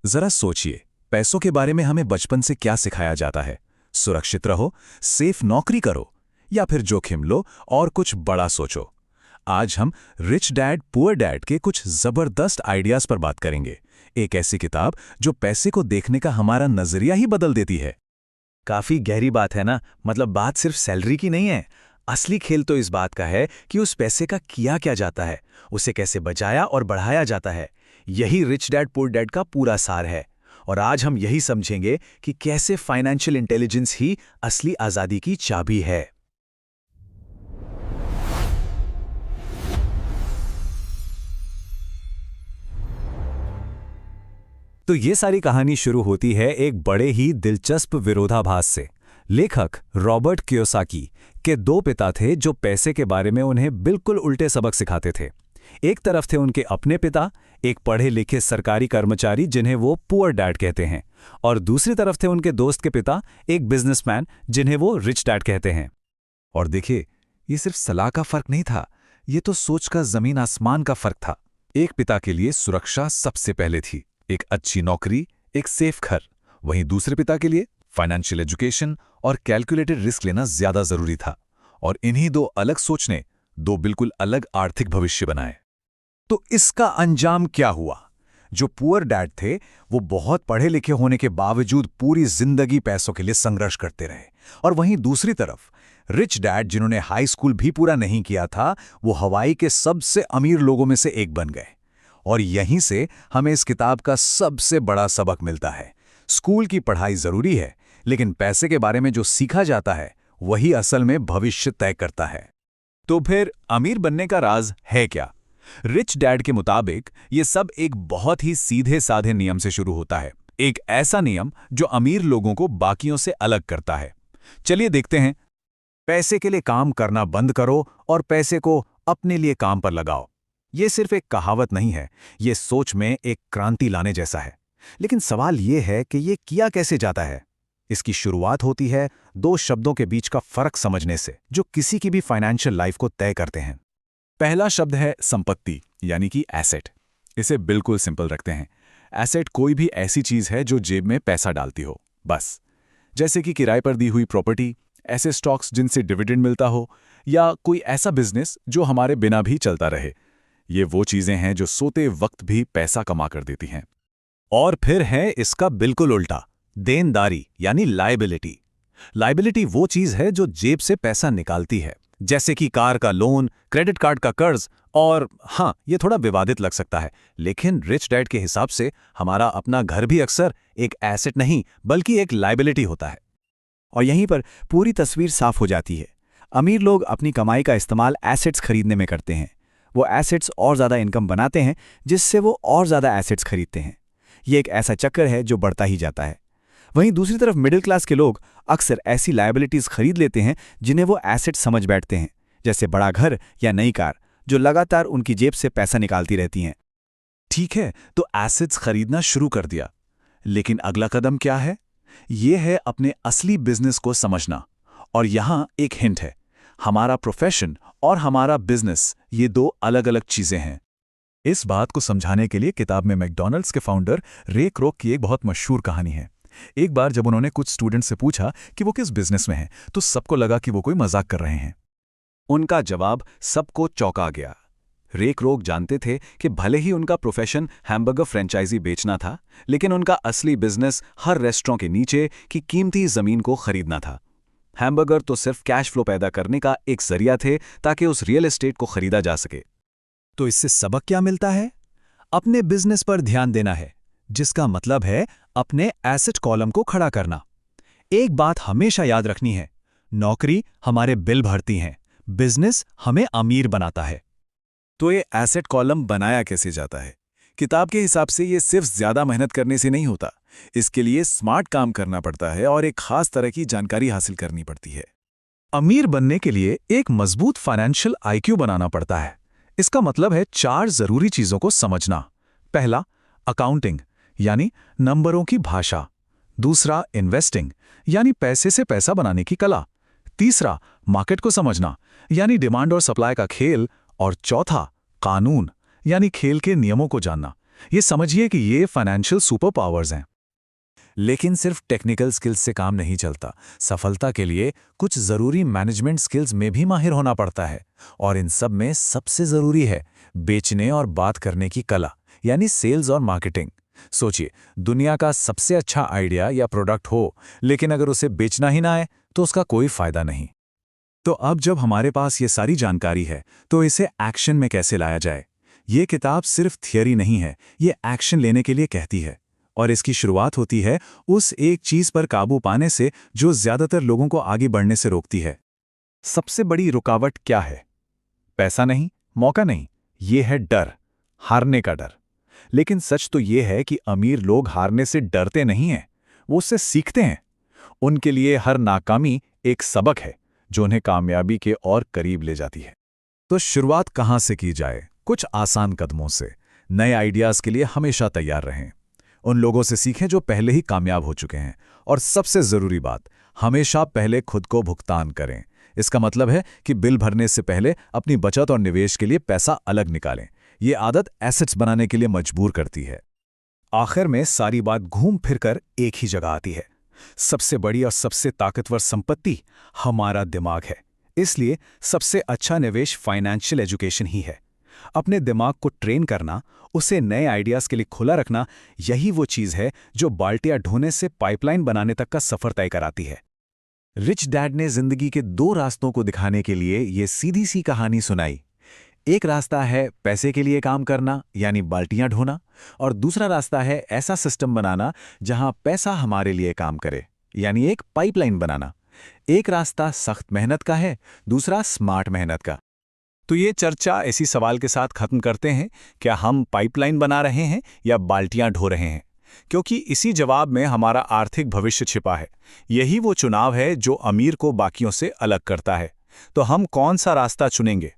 जरा सोचिए, पैसों के बारे में हमें बचपन से क्या सिखाया जाता है? सुरक्षित रहो, सेफ नौकरी करो, या फिर जोखिम लो और कुछ बड़ा सोचो। आज हम रिच डैड पुअर डैड के कुछ जबरदस्त आइडियाज पर बात करेंगे। एक ऐसी किताब जो पैसे को देखने का हमारा नजरिया ही बदल देती है। काफी गहरी बात है ना। मतलब बात सिर्फ सैलरी की नहीं है। असली खेल तो इस बात का है कि उस पैसे का किया क्या जाता है, उसे कैसे बचाया और बढ़ाया जाता है। यही रिच डैड पुअर डैड का पूरा सार है। और आज हम यही समझेंगे कि कैसे फाइनेंशियल इंटेलिजेंस ही असली आजादी की चाबी है। तो ये सारी कहानी शुरू होती है एक बड़े ही दिलचस्प विरोधाभास से। लेखक रॉबर्ट कियोसाकी के दो पिता थे जो पैसे के बारे में उन्हें बिल्कुल उल्टे सबक सिखाते थे। एक तरफ थे उनके अपने पिता, एक पढ़े लिखे सरकारी कर्मचारी जिन्हें वो पुअर डैड कहते हैं, और दूसरी तरफ थे उनके दोस्त के पिता, एक बिजनेसमैन जिन्हें वो रिच डैड कहते हैं। और देखिए, ये सिर्फ सलाह का फर्क नहीं था, ये तो सोच का जमीन आसमान का फर्क था। एक पिता के लिए सुरक्षा सबसे पहले थी, एक अच्छी नौकरी, एक सेफ घर। वहीं दूसरे पिता के लिए फाइनेंशियल एजुकेशन और कैलकुलेटेड रिस्क लेना ज्यादा जरूरी था। और इन्हीं दो अलग सोच ने दो बिल्कुल अलग आर्थिक भविष्य बनाए। तो इसका अंजाम क्या हुआ? जो पुअर डैड थे वो बहुत पढ़े लिखे होने के बावजूद पूरी जिंदगी पैसों के लिए संघर्ष करते रहे, और वहीं दूसरी तरफ रिच डैड जिन्होंने हाई स्कूल भी पूरा नहीं किया था, वो हवाई के सबसे अमीर लोगों में से एक बन गए। और यहीं से हमें इस किताब का सबसे बड़ा सबक मिलता है। स्कूल की पढ़ाई जरूरी है, लेकिन पैसे के बारे में जो सीखा जाता है वही असल में भविष्य तय करता है। तो फिर अमीर बनने का राज है क्या? रिच डैड के मुताबिक ये सब एक बहुत ही सीधे साधे नियम से शुरू होता है। एक ऐसा नियम जो अमीर लोगों को बाकियों से अलग करता है। चलिए देखते हैं। पैसे के लिए काम करना बंद करो और पैसे को अपने लिए काम पर लगाओ। ये सिर्फ एक कहावत नहीं है, ये सोच में एक क्रांति लाने जैसा है। लेकिन सवाल ये है कि ये किया कैसे जाता है? इसकी शुरुआत होती है दो शब्दों के बीच का फर्क समझने से, जो किसी की भी फाइनेंशियल लाइफ को तय करते हैं। पहला शब्द है संपत्ति, यानी कि एसेट। इसे बिल्कुल सिंपल रखते हैं। एसेट कोई भी ऐसी चीज है जो जेब में पैसा डालती हो, बस। जैसे कि किराए पर दी हुई प्रॉपर्टी, ऐसे स्टॉक्स जिनसे डिविडेंड मिलता हो, या कोई ऐसा बिजनेस जो हमारे बिना भी चलता रहे। ये वो चीजें हैं जो सोते वक्त भी पैसा कमा कर देती हैं। और फिर है इसका बिल्कुल उल्टा, देनदारी यानी लायबिलिटी। लायबिलिटी वो चीज है जो जेब से पैसा निकालती है, जैसे कि कार का लोन, क्रेडिट कार्ड का कर्ज। और हाँ, ये थोड़ा विवादित लग सकता है, लेकिन रिच डैड के हिसाब से हमारा अपना घर भी अक्सर एक एसेट नहीं बल्कि एक लायबिलिटी होता है। और यहीं पर पूरी तस्वीर साफ हो जाती है। अमीर लोग अपनी कमाई का इस्तेमाल एसेट्स खरीदने में करते हैं। वो एसेट्स और ज़्यादा इनकम बनाते हैं, जिससे वो और ज़्यादा एसेट्स खरीदते हैं। ये एक ऐसा चक्कर है जो बढ़ता ही जाता है। वहीं दूसरी तरफ मिडिल क्लास के लोग अक्सर ऐसी लायबिलिटीज़ खरीद लेते हैं जिन्हें वो एसेट्स समझ बैठते हैं, जैसे बड़ा घर या नई कार, जो लगातार उनकी जेब से पैसा निकालती रहती हैं। ठीक है, तो एसेट्स खरीदना शुरू कर दिया, लेकिन अगला कदम क्या है? ये है अपने असली बिजनेस को समझना। और यहां एक हिंट है, हमारा प्रोफेशन और हमारा बिजनेस ये दो अलग अलग चीजें हैं। इस बात को समझाने के लिए किताब में मैकडॉनल्ड्स के फाउंडर रे क्रोक की एक बहुत मशहूर कहानी है। एक बार जब उन्होंने कुछ स्टूडेंट से पूछा कि वो किस बिजनेस में हैं, तो सबको लगा कि वो कोई मजाक कर रहे हैं। उनका जवाब सबको चौंका गया। रे क्रोक जानते थे कि भले ही उनका प्रोफेशन हैमबर्गर फ्रेंचाइजी बेचना था, लेकिन उनका असली बिजनेस हर रेस्टोरेंट के नीचे की कीमती जमीन को खरीदना था। हैमबर्गर तो सिर्फ कैश फ्लो पैदा करने का एक जरिया थे ताकि उस रियल एस्टेट को खरीदा जा सके। तो इससे सबक क्या मिलता है? अपने बिजनेस पर ध्यान देना है, जिसका मतलब है अपने एसेट कॉलम को खड़ा करना। एक बात हमेशा याद रखनी है, नौकरी हमारे बिल भरती हैं, बिजनेस हमें अमीर बनाता है। तो ये एसेट कॉलम बनाया कैसे जाता है? किताब के हिसाब से ये सिर्फ ज्यादा मेहनत करने से नहीं होता। इसके लिए स्मार्ट काम करना पड़ता है और एक खास तरह की जानकारी हासिल करनी पड़ती है। अमीर बनने के लिए एक मजबूत फाइनेंशियल आईक्यू बनाना पड़ता है। इसका मतलब है 4 जरूरी चीजों को समझना। पहला, अकाउंटिंग यानी नंबरों की भाषा। दूसरा, इन्वेस्टिंग यानी पैसे से पैसा बनाने की कला। तीसरा, मार्केट को समझना यानी डिमांड और सप्लाई का खेल। और चौथा, कानून यानी खेल के नियमों को जानना, ये समझिए कि ये फाइनेंशियल सुपर पावर्स हैं। लेकिन सिर्फ टेक्निकल स्किल्स से काम नहीं चलता। सफलता के लिए कुछ ज़रूरी मैनेजमेंट स्किल्स में भी माहिर होना पड़ता है, और इन सब में सबसे ज़रूरी है बेचने और बात करने की कला, यानी सेल्स और मार्केटिंग। सोचिए, दुनिया का सबसे अच्छा आइडिया या प्रोडक्ट हो, लेकिन अगर उसे बेचना ही ना आए तो उसका कोई फायदा नहीं। तो अब जब हमारे पास ये सारी जानकारी है, तो इसे एक्शन में कैसे लाया जाए? ये किताब सिर्फ थियरी नहीं है, ये एक्शन लेने के लिए कहती है। और इसकी शुरुआत होती है उस एक चीज पर काबू पाने से जो ज्यादातर लोगों को आगे बढ़ने से रोकती है। सबसे बड़ी रुकावट क्या है? पैसा नहीं, मौका नहीं, ये है डर, हारने का डर। लेकिन सच तो ये है कि अमीर लोग हारने से डरते नहीं हैं, वो उससे सीखते हैं। उनके लिए हर नाकामी एक सबक है जो उन्हें कामयाबी के और करीब ले जाती है। तो शुरुआत कहाँ से की जाए? कुछ आसान कदमों से। नए आइडियाज के लिए हमेशा तैयार रहें। उन लोगों से सीखें जो पहले ही कामयाब हो चुके हैं। और सबसे ज़रूरी बात, हमेशा पहले खुद को भुगतान करें। इसका मतलब है कि बिल भरने से पहले अपनी बचत और निवेश के लिए पैसा अलग निकालें। ये आदत एसेट्स बनाने के लिए मजबूर करती है। आखिर में सारी बात घूम फिर कर एक ही जगह आती है। सबसे बड़ी और सबसे ताकतवर संपत्ति हमारा दिमाग है। इसलिए सबसे अच्छा निवेश फाइनेंशियल एजुकेशन ही है। अपने दिमाग को ट्रेन करना, उसे नए आइडियाज के लिए खुला रखना, यही वो चीज है जो बाल्टियां ढोने से पाइपलाइन बनाने तक का सफर तय कराती है। रिच डैड ने जिंदगी के दो रास्तों को दिखाने के लिए ये सीधी सी कहानी सुनाई। एक रास्ता है पैसे के लिए काम करना, यानी बाल्टियां ढोना, और दूसरा रास्ता है ऐसा सिस्टम बनाना जहां पैसा हमारे लिए काम करे, यानी एक पाइपलाइन बनाना। एक रास्ता सख्त मेहनत का है, दूसरा स्मार्ट मेहनत का। तो ये चर्चा इसी सवाल के साथ खत्म करते हैं, क्या हम पाइपलाइन बना रहे हैं या बाल्टियां ढो रहे हैं? क्योंकि इसी जवाब में हमारा आर्थिक भविष्य छिपा है। यही वो चुनाव है जो अमीर को बाकियों से अलग करता है। तो हम कौन सा रास्ता चुनेंगे?